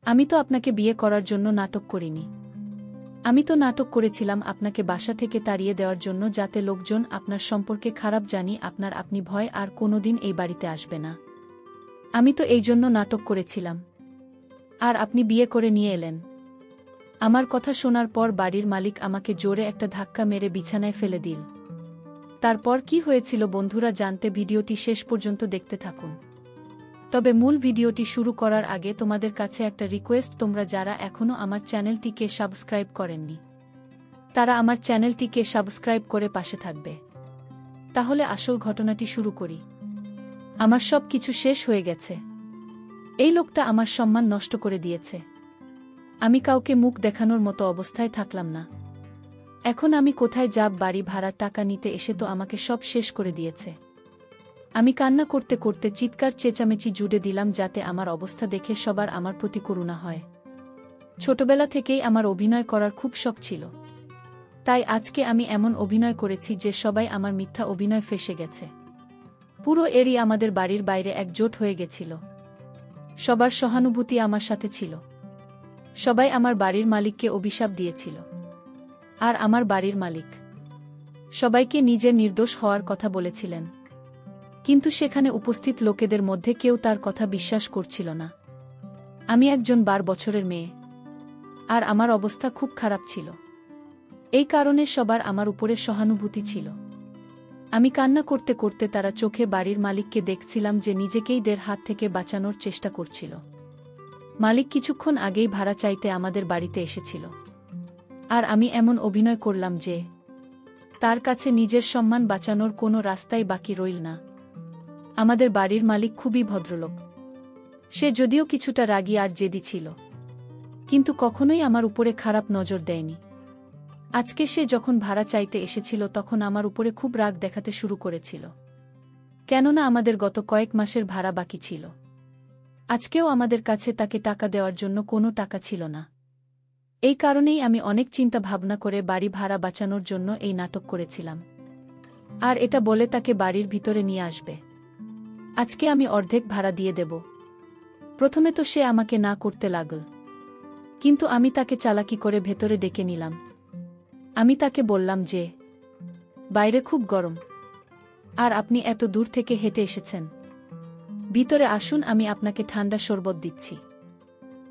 আমি তো আপনাকে বিয়ে করার জন্য নাটক করিনি। আমি তো নাটক করেছিলাম আপনাকে বাসা থেকে তাড়িয়ে দেওয়ার জন্য, যাতে লোকজন আপনার সম্পর্কে খারাপ জানি আপনি ভয় আর কোনোদিন এই বাড়িতে আসবে না। আমি তো এই জন্য নাটক করেছিলাম। আর আপনি বিয়ে করে নিয়ে এলেন। আমার কথা শোনার পর বাড়ির মালিক আমাকে জোরে একটা ধাক্কা মেরে বিছানায় ফেলে দিল। তারপর কি হয়েছিল বন্ধুরা জানতে ভিডিওটি শেষ পর্যন্ত দেখতে থাকুন। তবে মূল ভিডিওটি শুরু করার আগে তোমাদের কাছে একটা রিকোয়েস্ট, তোমরা যারা এখনও আমার চ্যানেলটিকে সাবস্ক্রাইব করেননি তারা আমার চ্যানেলটিকে সাবস্ক্রাইব করে পাশে থাকবে। তাহলে আসল ঘটনাটি শুরু করি। আমার সব কিছু শেষ হয়ে গেছে। এই লোকটা আমার সম্মান নষ্ট করে দিয়েছে। আমি কাউকে মুখ দেখানোর মতো অবস্থায় থাকলাম না। এখন আমি কোথায় যাব? বাড়ি ভাড়ার টাকা নিতে এসে তো আমাকে সব শেষ করে দিয়েছে। আমি কান্না করতে করতে চিৎকার চেঁচামেচি জুড়ে দিলাম, যাতে আমার অবস্থা দেখে সবার আমার প্রতি করুণা হয়। ছোটবেলা থেকেই আমার অভিনয় করার খুব শখ ছিল। তাই আজকে আমি এমন অভিনয় করেছি যে সবাই আমার মিথ্যা অভিনয় ফেঁসে গেছে। পুরো এরিয়া আমাদের বাড়ির বাইরে একজোট হয়ে গেছিল। সবার সহানুভূতি আমার সাথে ছিল। সবাই আমার বাড়ির মালিককে অভিশাপ দিয়েছিল। আর আমার বাড়ির মালিক সবাইকে নিজের নির্দোষ হওয়ার কথা বলেছিলেন। কিন্তু সেখানে উপস্থিত লোকেদের মধ্যে কেউ তার কথা বিশ্বাস করছিল না। আমি একজন 12 বছরের মেয়ে। আর আমার অবস্থা খুব খারাপ ছিল। এই কারণে সবার আমার উপরে সহানুভূতি ছিল। আমি কান্না করতে করতে তারা চোখে বাড়ির মালিককে দেখছিলাম যে নিজেকেই দের হাত থেকে বাঁচানোর চেষ্টা করছিল। মালিক কিছুক্ষণ আগেই ভাড়া চাইতে আমাদের বাড়িতে এসেছিল। আর আমি এমন অভিনয় করলাম যে তার কাছে নিজের সম্মান বাঁচানোর কোনো রাস্তাই বাকি রইল না। আমাদের বাড়ির মালিক খুবই ভদ্রলোক। সে যদিও কিছুটা রাগী আর জেদি ছিল, কিন্তু কখনোই আমার উপরে খারাপ নজর দেয়নি। আজকে সে যখন ভাড়া চাইতে এসেছিল তখন আমার উপরে খুব রাগ দেখাতে শুরু করেছিল। কেননা আমাদের গত কয়েক মাসের ভাড়া বাকি ছিল। আজকেও আমাদের কাছে তাকে টাকা দেওয়ার জন্য কোনো টাকা ছিল না। এই কারণেই আমি অনেক চিন্তা ভাবনা করে বাড়ি ভাড়া বাঁচানোর জন্য এই নাটক করেছিলাম। আর এটা বলে তাকে বাড়ির ভিতরে নিয়ে আসবে। আজকে আমি অর্ধেক ভাড়া দিয়ে দেব। প্রথমে তো সে আমাকে না করতে লাগল, কিন্তু আমি তাকে চালাকি করে ভেতরে ডেকে নিলাম। আমি তাকে বললাম যে বাইরে খুব গরম, আর আপনি এত দূর থেকে হেঁটে এসেছেন। ভিতরে আসুন, আমি আপনাকে ঠান্ডা শরবত দিচ্ছি।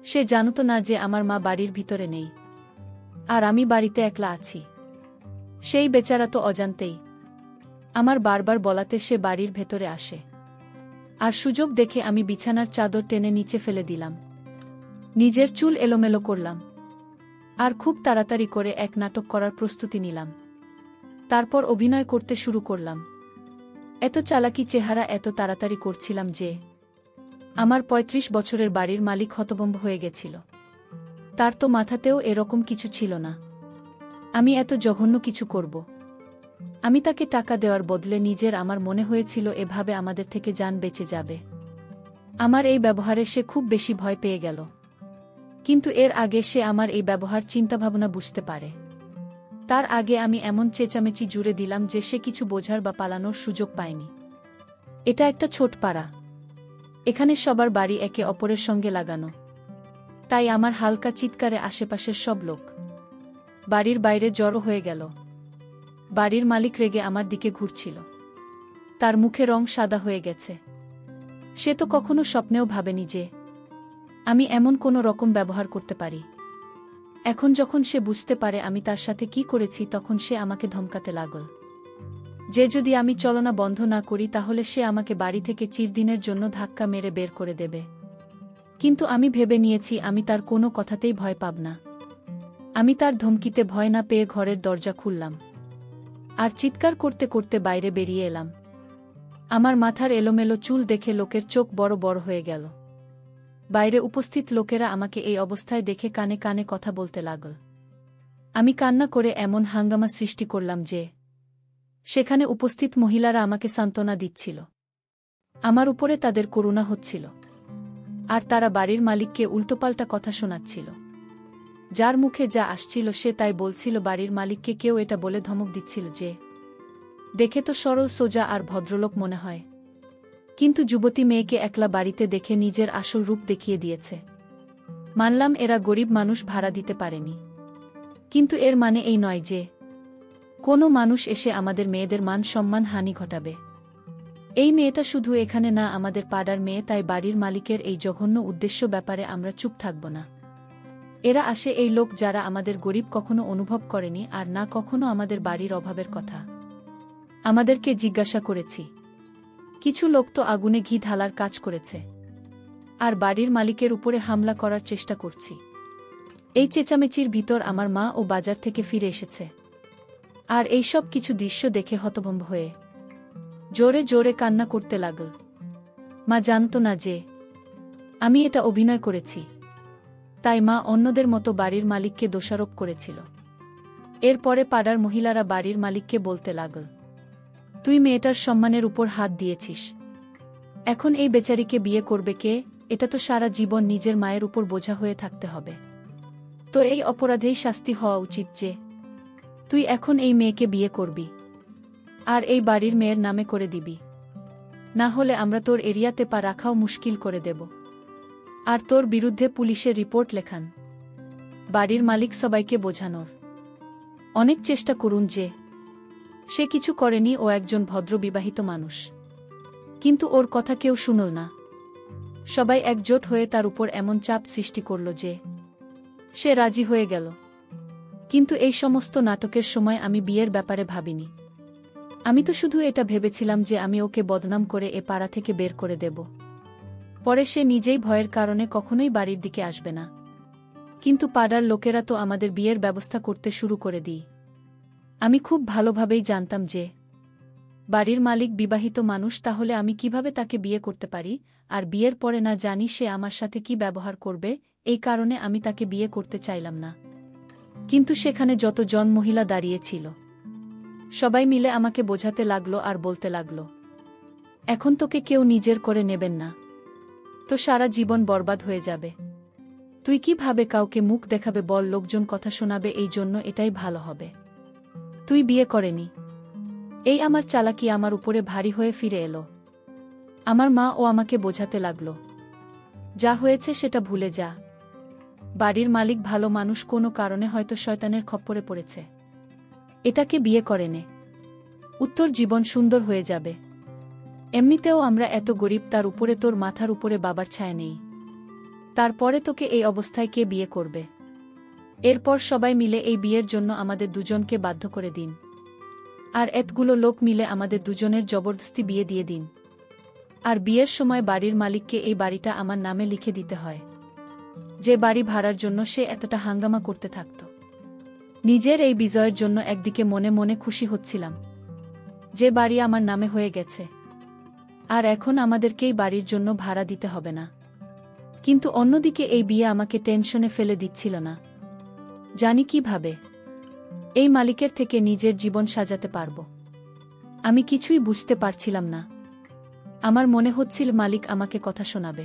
সে জানত না যে আমার মা বাড়ির ভিতরে নেই, আর আমি বাড়িতে একলা আছি। সেই বেচারা তো অজান্তেই আমার বারবার বলাতে সে বাড়ির ভেতরে আসে। আর সুযোগ দেখে আমি বিছানার চাদর টেনে নিচে ফেলে দিলাম। নিজের চুল এলোমেলো করলাম। আর খুব তাড়াতাড়ি করে এক নাটক করার প্রস্তুতি নিলাম। তারপর অভিনয় করতে শুরু করলাম। এত চালাকি চেহারা এত তাড়াতাড়ি করছিলাম যে আমার 35 বছরের বাড়ির মালিক হতভম্ব হয়ে গেছিল। তার তো মাথাতেও এরকম কিছু ছিল না আমি এত জঘন্য কিছু করব। আমি তাকে টাকা দেওয়ার বদলে আমার মনে হয়েছিল এভাবে আমাদের থেকে জান বেঁচে যাবে। আমার এই ব্যবহারে সে খুব বেশি ভয় পেয়ে গেল। কিন্তু এর আগে সে আমার এই ব্যবহার চিন্তাভাবনা বুঝতে পারে। তার আগে আমি এমন চেঁচামেচি জুড়ে দিলাম যে সে কিছু বোঝার বা পালানোর সুযোগ পায়নি। এটা একটা ছোট পাড়া। এখানে সবার বাড়ি একে অপরের সঙ্গে লাগানো। তাই আমার হালকা চিৎকারে আশেপাশের সব লোক বাড়ির বাইরে জড়ো হয়ে গেল। বাড়ির মালিক রেগে আমার দিকে ঘুরছিল। তার মুখে রং সাদা হয়ে গেছে। সে তো কখনো স্বপ্নেও ভাবেনি যে আমি এমন কোনো রকম ব্যবহার করতে পারি। এখন যখন সে বুঝতে পারে আমি তার সাথে কি করেছি, তখন সে আমাকে ধমকাতে লাগল যে যদি আমি চলনা বন্ধ না করি তাহলে সে আমাকে বাড়ি থেকে চিরদিনের জন্য ধাক্কা মেরে বের করে দেবে। কিন্তু আমি ভেবে নিয়েছি আমি তার কোনো কথাতেই ভয় পাব না। আমি তার ধমকিতে ভয় না পেয়ে ঘরের দরজা খুললাম আর চিৎকার করতে করতে বাইরে বেরিয়ে এলাম। আমার মাথার এলোমেলো চুল দেখে লোকের চোখ বড় বড় হয়ে গেল। বাইরে উপস্থিত লোকেরা আমাকে এই অবস্থায় দেখে কানে কানে কথা বলতে লাগল। আমি কান্না করে এমন হাঙ্গামা সৃষ্টি করলাম যে সেখানে উপস্থিত মহিলারা আমাকে সান্ত্বনা দিচ্ছিল। আমার উপরে তাদের করুণা হচ্ছিল। আর তারা বাড়ির মালিককে উল্টোপাল্টা কথা শোনাচ্ছিল। যার মুখে যা আসছিল সে তাই বলছিল। বাড়ির মালিককে কেউ এটা বলে ধমক দিচ্ছিল যে দেখে তো সরল সোজা আর ভদ্রলোক মনে হয়, কিন্তু যুবতী মেয়েকে একলা বাড়িতে দেখে নিজের আসল রূপ দেখিয়ে দিয়েছে। মানলাম এরা গরিব মানুষ, ভাড়া দিতে পারেনি, কিন্তু এর মানে এই নয় যে কোনো মানুষ এসে আমাদের মেয়েদের মান সম্মান হানি ঘটাবে। এই মেয়েটা শুধু এখানে না, আমাদের পাড়ার মেয়ে, তাই বাড়ির মালিকের এই জঘন্য উদ্দেশ্য ব্যাপারে আমরা চুপ থাকব না। এরা আসে এই লোক যারা আমাদের গরিব কখনো অনুভব করেনি, আর না কখনো আমাদের বাড়ির অভাবের কথা আমাদেরকে জিজ্ঞাসা করেছি। কিছু লোক তো আগুনে ঘি ঢালার কাজ করেছে, আর বাড়ির মালিকের উপরে হামলা করার চেষ্টা করছি। এই চেঁচামেচির ভিতর আমার মা ও বাজার থেকে ফিরে এসেছে, আর এই সব কিছু দৃশ্য দেখে হতভম্ব হয়ে জোরে জোরে কান্না করতে লাগল। মা জানত না যে আমি এটা অভিনয় করেছি, তাই মা অন্যদের মতো বাড়ির মালিককে দোষারোপ করেছিল। এরপরে পাড়ার মহিলারা বাড়ির মালিককে বলতে লাগল, তুই মেয়েটার সম্মানের উপর হাত দিয়েছিস, এখন এই বেচারিকে বিয়ে করবে কে? এটা তো সারা জীবন নিজের মায়ের উপর বোঝা হয়ে থাকতে হবে। তো এই অপরাধেই শাস্তি হওয়া উচিত যে তুই এখন এই মেয়েকে বিয়ে করবি আর এই বাড়ির মেয়ের নামে করে দিবি, না হলে আমরা তোর এরিয়াতে পা রাখাও মুশকিল করে দেব, আর তোর বিরুদ্ধে পুলিশের রিপোর্ট লেখান। বাড়ির মালিক সবাইকে বোঝানোর অনেক চেষ্টা করুন যে সে কিছু করেনি, ও একজন ভদ্র বিবাহিত মানুষ, কিন্তু ওর কথা কেউ শুনল না। সবাই একজোট হয়ে তার উপর এমন চাপ সৃষ্টি করল যে সে রাজি হয়ে গেল। কিন্তু এই সমস্ত নাটকের সময় আমি বিয়ের ব্যাপারে ভাবিনি। আমি তো শুধু এটা ভেবেছিলাম যে আমি ওকে বদনাম করে এ পাড়া থেকে বের করে দেব, পরে সে নিজেই ভয়ের কারণে কখনোই বাড়ির দিকে আসবে না। কিন্তু পাড়ার লোকেরা তো আমাদের বিয়ের ব্যবস্থা করতে শুরু করে দিই। আমি খুব ভালোভাবেই জানতাম যে বাড়ির মালিক বিবাহিত মানুষ, তাহলে আমি কিভাবে তাকে বিয়ে করতে পারি, আর বিয়ের পরে না জানি সে আমার সাথে কি ব্যবহার করবে, এই কারণে আমি তাকে বিয়ে করতে চাইলাম না। কিন্তু সেখানে যতজন মহিলা দাঁড়িয়েছিল সবাই মিলে আমাকে বোঝাতে লাগলো আর বলতে লাগলো, এখন তোকে কেউ নিজের করে নেবেন না, তো সারা জীবন বরবাদ হয়ে যাবে। তুই কিভাবে কাউকে মুখ দেখাবে বল, লোকজন কথা শোনাবে, এই জন্য এটাই ভালো হবে তুই বিয়ে করেনি। এই আমার চালাকি আমার উপরে ভারী হয়ে ফিরে এলো। আমার মা ও আমাকে বোঝাতে লাগলো, যা হয়েছে সেটা ভুলে যা, বাড়ির মালিক ভালো মানুষ, কোনো কারণে হয়তো শয়তানের খপ্পরে পড়েছে, এটাকে বিয়ে করে নে, উত্তর জীবন সুন্দর হয়ে যাবে। এমনিতেও আমরা এত গরিব, তার উপরে তোর মাথার উপরে বাবার ছায়া নেই, তারপরে তোকে এই অবস্থায় কে বিয়ে করবে? এরপর সবাই মিলে এই বিয়ের জন্য আমাদের দুজনকে বাধ্য করে দিন, আর এতগুলো লোক মিলে আমাদের দুজনের জবরদস্তি বিয়ে দিয়ে দিন। আর বিয়ের সময় বাড়ির মালিককে এই বাড়িটা আমার নামে লিখে দিতে হয়, যে বাড়ি ভাড়ার জন্য সে এতটা হাঙ্গামা করতে থাকত। নিজের এই বিজয়ের জন্য একদিকে মনে মনে খুশি হচ্ছিলাম যে বাড়ি আমার নামে হয়ে গেছে, আর এখন আমাদেরকেই বাড়ির জন্য ভাড়া দিতে হবে না। কিন্তু অন্যদিকে এই বিয়ে আমাকে টেনশনে ফেলে দিচ্ছিল না। জানি কিভাবে এই মালিকের থেকে নিজের জীবন সাজাতে পারব। আমি কিছুই বুঝতে পারছিলাম না। আমার মনে হচ্ছিল মালিক আমাকে কথা শোনাবে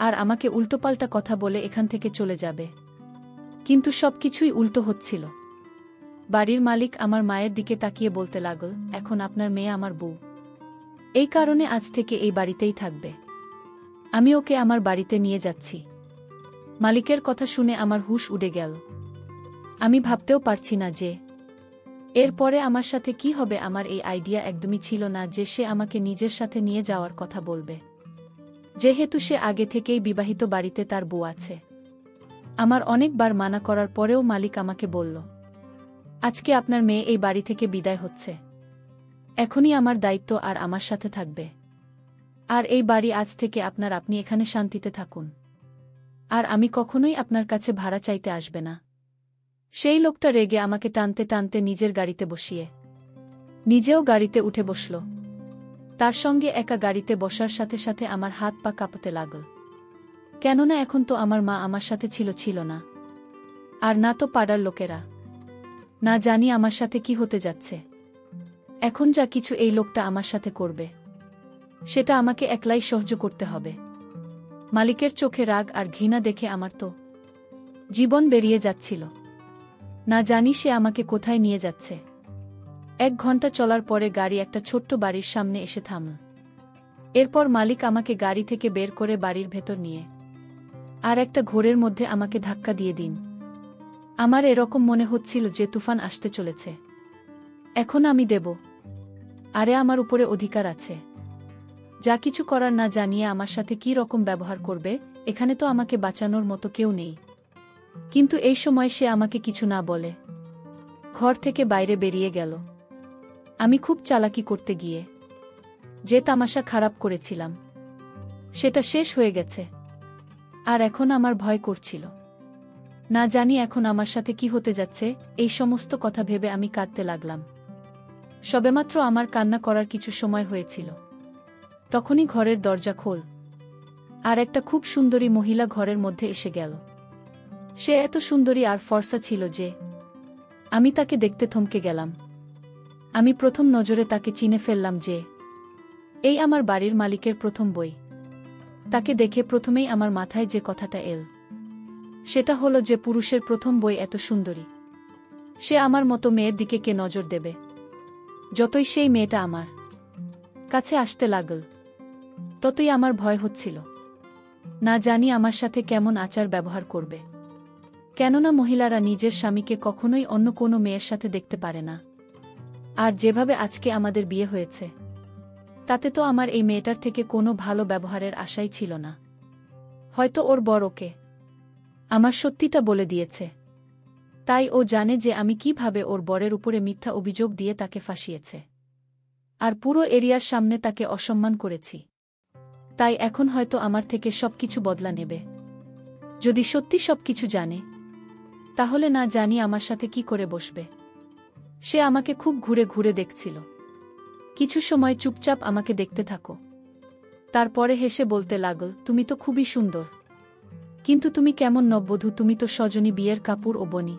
আর আমাকে উল্টোপাল্টা কথা বলে এখান থেকে চলে যাবে, কিন্তু সবকিছুই উল্টো হচ্ছিল। বাড়ির মালিক আমার মায়ের দিকে তাকিয়ে বলতে লাগল, এখন আপনার মেয়ে আমার বউ, এই কারণে আজ থেকে এই বাড়িতেই থাকবে, আমি ওকে আমার বাড়িতে নিয়ে যাচ্ছি। মালিকের কথা শুনে আমার হুঁশ উড়ে গেল। আমি ভাবতেও পারছি না যে এরপরে আমার সাথে কি হবে। আমার এই আইডিয়া একদমই ছিল না যে সে আমাকে নিজের সাথে নিয়ে যাওয়ার কথা বলবে, যেহেতু সে আগে থেকেই বিবাহিত, বাড়িতে তার বউ আছে। আমার অনেকবার মানা করার পরেও মালিক আমাকে বলল, আজকে আপনার মেয়ে এই বাড়ি থেকে বিদায় হচ্ছে, এখনই আমার দায়িত্ব আর আমার সাথে থাকবে, আর এই বাড়ি আজ থেকে আপনার, আপনি এখানে শান্তিতে থাকুন, আর আমি কখনোই আপনার কাছে ভাড়া চাইতে আসবে না। সেই লোকটা রেগে আমাকে টানতে টানতে নিজের গাড়িতে বসিয়ে নিজেও গাড়িতে উঠে বসল। তার সঙ্গে একা গাড়িতে বসার সাথে সাথে আমার হাত পা কাঁপতে লাগল, কেননা এখন তো আমার মা আমার সাথে ছিল না, আর না তো পাড়ার লোকেরা। না জানি আমার সাথে কি হতে যাচ্ছে। এখন যা কিছু এই লোকটা আমার সাথে করবে সেটা আমাকে একলাই সহ্য করতে হবে। মালিকের চোখে রাগ আর ঘৃণা দেখে আমার তো জীবন বেরিয়ে যাচ্ছিল। না জানি সে আমাকে কোথায় নিয়ে যাচ্ছে। 1 ঘন্টা চলার পরে গাড়ি একটা ছোট্ট বাড়ির সামনে এসে থামল। এরপর মালিক আমাকে গাড়ি থেকে বের করে বাড়ির ভেতর নিয়ে আর একটা ঘোরের মধ্যে আমাকে ধাক্কা দিয়ে দিন। আমার এরকম মনে হচ্ছিল যে তুফান আসতে চলেছে। এখন আমি দেব। আরে আমার উপরে অধিকার আছে। যা কিছু করার না জানিয়ে আমার সাথে কি রকম ব্যবহার করবে, এখানে তো আমাকে বাঁচানোর মতো কেউ নেই। কিন্তু এই সময় সে আমাকে কিছু না বলে ঘর থেকে বাইরে বেরিয়ে গেল। আমি খুব চালাকি করতে গিয়ে যে তামাশা খারাপ করেছিলাম সেটা শেষ হয়ে গেছে। আর এখন আমার ভয় করছিল। না জানি এখন আমার সাথে কি হতে যাচ্ছে। এই সমস্ত কথা ভেবে আমি কাঁদতে লাগলাম। সবেমাত্র আমার কান্না করার কিছু সময় হয়েছিল, তখনই ঘরের দরজা খোল আর একটা খুব সুন্দরী মহিলা ঘরের মধ্যে এসে গেল। সে এত সুন্দরী আর ফর্সা ছিল যে আমি তাকে দেখতে থমকে গেলাম। আমি প্রথম নজরে তাকে চিনে ফেললাম যে এই আমার বাড়ির মালিকের প্রথম বই। তাকে দেখে প্রথমেই আমার মাথায় যে কথাটা এল সেটা হলো যে পুরুষের প্রথম বই এত সুন্দরী, সে আমার মতো মেয়ের দিকে কে নজর দেবে। যতই সেই মেয়েটা আমার কাছে আসতে লাগল ততই আমার ভয় হচ্ছিল। না জানি আমার সাথে কেমন আচার ব্যবহার করবে। কেননা মহিলারা নিজের স্বামীকে কখনোই অন্য কোনো মেয়ের সাথে দেখতে পারে না। আর যেভাবে আজকে আমাদের বিয়ে হয়েছে তাতে তো আমার এই মেয়েটার থেকে কোনো ভালো ব্যবহারের আশাই ছিল না। হয়তো ওর বর ওকে আমার সত্যিটা বলে দিয়েছে, তাই ও জানে যে আমি কিভাবে ওর বরের উপরে মিথ্যা অভিযোগ দিয়ে তাকে ফাঁসিয়েছে আর পুরো এরিয়ার সামনে তাকে অসম্মান করেছি। তাই এখন হয়তো আমার থেকে সবকিছু বদলা নেবে। যদি সত্যি সবকিছু জানে তাহলে না জানি আমার সাথে কি করে বসবে। সে আমাকে খুব ঘুরে ঘুরে দেখছিল। কিছু সময় চুপচাপ আমাকে দেখতে থাকো। তারপরে হেসে বলতে লাগল, তুমি তো খুবই সুন্দর, কিন্তু তুমি কেমন নববধূ, তুমি তো সজনী বিয়ের কাপড় ও বনি।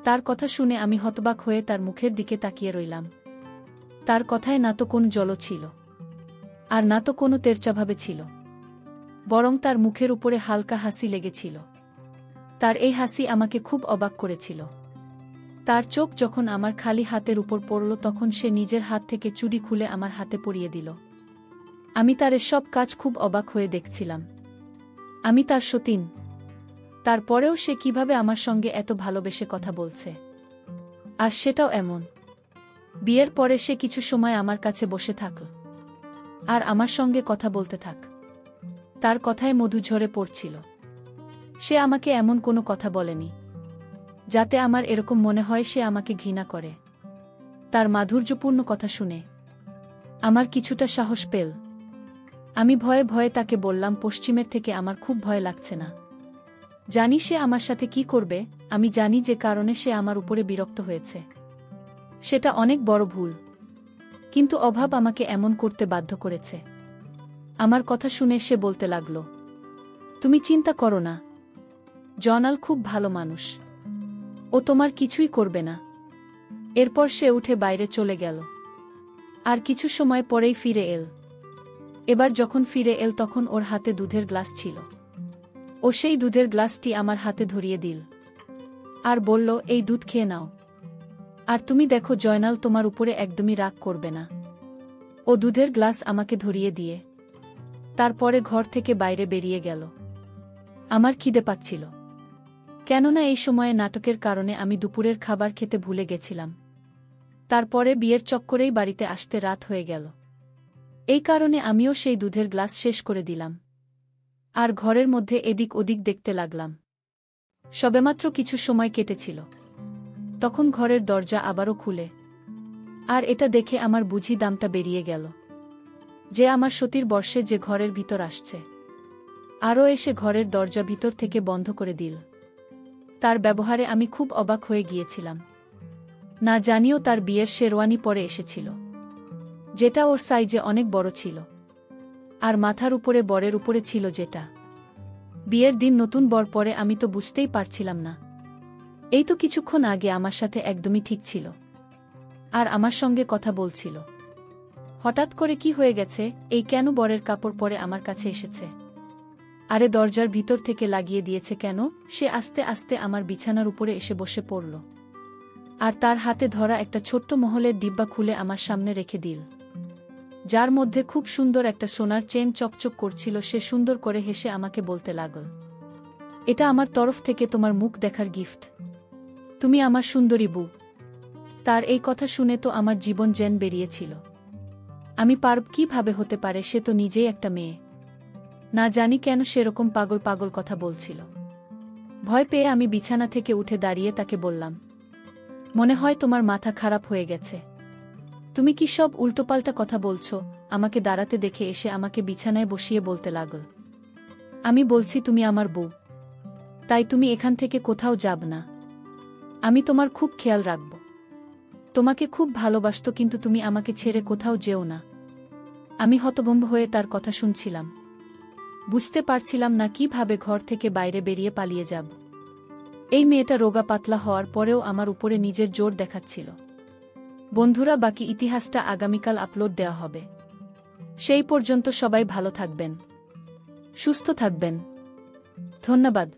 তার কথা শুনে আমি হতবাক হয়ে তার মুখের দিকে তাকিয়ে রইলাম। তার কথায় না তো কোনো জল ছিল আর না তো কোনো তেরচাভাবে ছিল, বরং তার মুখের উপরে হালকা হাসি লেগেছিল। তার এই হাসি আমাকে খুব অবাক করেছিল। তার চোখ যখন আমার খালি হাতের উপর পড়ল তখন সে নিজের হাত থেকে চুড়ি খুলে আমার হাতে পরিয়ে দিল। আমি তার সব কাজ খুব অবাক হয়ে দেখছিলাম। আমি তার সতীন, তারপরেও সে কিভাবে আমার সঙ্গে এত ভালোবেসে কথা বলছে, আর সেটাও এমন। বিয়ের পরে সে কিছু সময় আমার কাছে বসে থাকল আর আমার সঙ্গে কথা বলতে থাক। তার কথায় মধু ঝরে পড়ছিল। সে আমাকে এমন কোনো কথা বলেনি যাতে আমার এরকম মনে হয় সে আমাকে ঘৃণা করে। তার মাধুর্যপূর্ণ কথা শুনে আমার কিছুটা সাহস পেল। আমি ভয়ে ভয়ে তাকে বললাম, পশ্চিমের থেকে আমার খুব ভয় লাগছে না। জানি সে আমার সাথে কি করবে, আমি জানি যে কারণে সে আমার উপরে বিরক্ত হয়েছে। সেটা অনেক বড় ভুল, কিন্তু অভাব আমাকে এমন করতে বাধ্য করেছে। আমার কথা শুনে সে বলতে লাগল, তুমি চিন্তা করো না, জয়নাল খুব ভালো মানুষ, ও তোমার কিছুই করবে না। এরপর সে উঠে বাইরে চলে গেল। আর কিছু সময় পরেই ফিরে এল। এবার যখন ফিরে এল তখন ওর হাতে দুধের গ্লাস ছিল। ও সেই দুধের গ্লাসটি আমার হাতে ধরিয়ে দিল আর বলল, এই দুধ খেয়ে নাও। আর তুমি দেখো জয়নাল তোমার উপরে একদমই রাগ করবে না। ও দুধের গ্লাস আমাকে ধরিয়ে দিয়ে তারপরে ঘর থেকে বাইরে বেরিয়ে গেল। আমার খিদে পাচ্ছিল, কেননা এই সময়ে নাটকের কারণে আমি দুপুরের খাবার খেতে ভুলে গেছিলাম। তারপরে বিয়ের চক্করেই বাড়িতে আসতে রাত হয়ে গেল। এই কারণে আমিও সেই দুধের গ্লাস শেষ করে দিলাম আর ঘরের মধ্যে এদিক ওদিক দেখতে লাগলাম। সবেমাত্র কিছু সময় কেটেছিল, তখন ঘরের দরজা আবারও খুলে। আর এটা দেখে আমার বুঝি দামটা বেরিয়ে গেল যে আমার সতীর বর্ষে যে ঘরের ভিতর আসছে। আরও এসে ঘরের দরজা ভিতর থেকে বন্ধ করে দিল। তার ব্যবহারে আমি খুব অবাক হয়ে গিয়েছিলাম। না জানিও তার বিয়ের শেরওয়ানি পরে এসেছিল, যেটা ওর সাইজে অনেক বড় ছিল, আর মাথার উপরে বরের উপরে ছিল যেটা। বিয়ের দিন নতুন বর পরে আমি তো বুঝতেই পারছিলাম না। এই তো কিছুক্ষণ আগে আমার সাথে একদমই ঠিক ছিল আর আমার সঙ্গে কথা বলছিল। হঠাৎ করে কি হয়ে গেছে, এই কেন বরের কাপড় পরে আমার কাছে এসেছে? আরে দরজার ভিতর থেকে লাগিয়ে দিয়েছে কেন? সে আস্তে আস্তে আমার বিছানার উপরে এসে বসে পড়ল আর তার হাতে ধরা একটা ছোট্ট মহলের ডিব্বা খুলে আমার সামনে রেখে দিল, যার মধ্যে খুব সুন্দর একটা সোনার চেন চকচক করছিল। সে সুন্দর করে হেসে আমাকে বলতে লাগল, এটা আমার তরফ থেকে তোমার মুখ দেখার গিফট। তুমি আমার সুন্দরী বউ। তার এই কথা শুনে তো আমার জীবন যেন বেরিয়েছিল। আমি পারব কিভাবে হতে পারে, সে তো নিজেই একটা মেয়ে। না জানি কেন সেরকম পাগল পাগল কথা বলছিল। ভয় পেয়ে আমি বিছানা থেকে উঠে দাঁড়িয়ে তাকে বললাম, মনে হয় তোমার মাথা খারাপ হয়ে গেছে। তুমি কি সব উল্টোপাল্টা কথা বলছো? আমাকে দাঁড়াতে দেখে এসে আমাকে বিছানায় বসিয়ে বলতে লাগল, আমি বলছি তুমি আমার বউ, তাই তুমি এখান থেকে কোথাও যাব না। আমি তোমার খুব খেয়াল রাখব। তোমাকে খুব ভালোবাসতো, কিন্তু তুমি আমাকে ছেড়ে কোথাও যেও না। আমি হতভম্ব হয়ে তার কথা শুনছিলাম। বুঝতে পারছিলাম না কিভাবে ঘর থেকে বাইরে বেরিয়ে পালিয়ে যাব। এই মেয়েটা রোগা পাতলা হওয়ার পরেও আমার উপরে নিজের জোর দেখাচ্ছিল। বন্ধুরা, বাকি ইতিহাসটা আগামীকাল আপলোড দেওয়া হবে। সেই পর্যন্ত সবাই ভালো থাকবেন, সুস্থ থাকবেন। ধন্যবাদ।